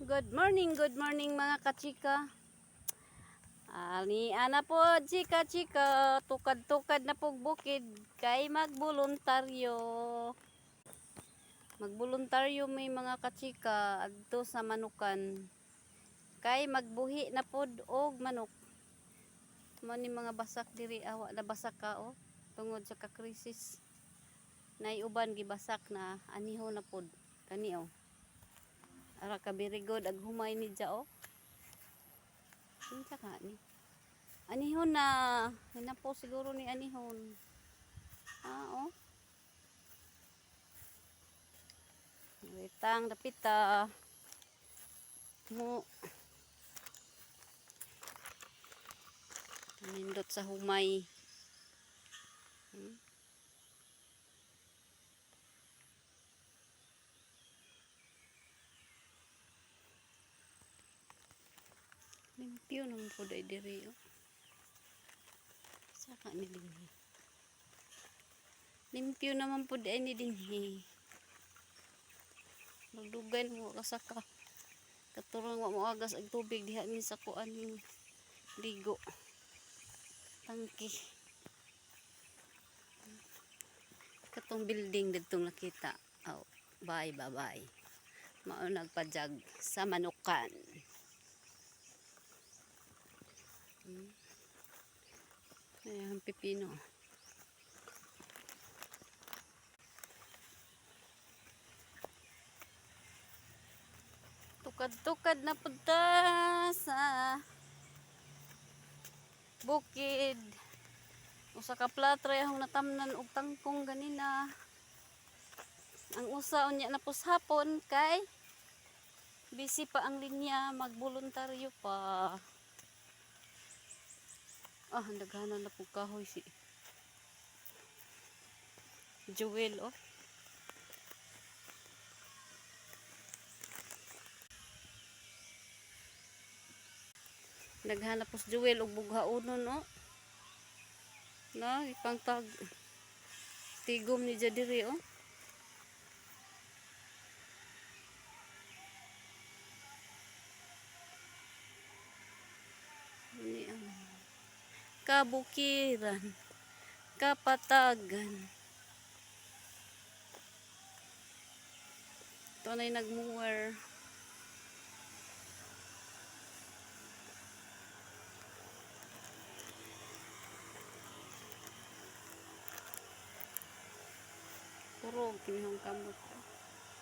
Good morning mga kachika. Ani ana po chika-chika, tukad-tukad na pog bukid kay magbuluntaryo. Magbuluntaryo may mga kachika adto sa manukan. Kay magbuhi na pod og manok. Mo ni mga basak diri awa na basak ka tungod sa kakrisis. Nay uban gibasak na aniho na pod kani Ara ka very good ag humay ni dya Kinsa ka ni? Anihon na. Hina po siguro ni anihon. Witang dapita. Mo. Nindot sa humay. Limpyo naman po dahil diri Saka ni dinhi. Limpyo naman po dahil ni dinhi. Magdugay mo kasaka. Katurang mo agas ang tubig diha ni sa kuan yung ligo. Tangki. Katong building didtong nakita. Bye. Mao nagpajag sa manukan. Ayan, pipino. Tukad-tukad na punta sa bukid. Usa ka platre akong natamnan og tangkong ganina. Ang usa unya na pushapon kay busy pa ang linya, magboluntaryo pa. Daghanan na po kahoy si Joel Naghanap po si Joel og bughaunon na ipangtag tigom ni Jadiri Ini ang kabukiran, kapatagan. Ito na yung nagmuwer. Puro kinihong kamot.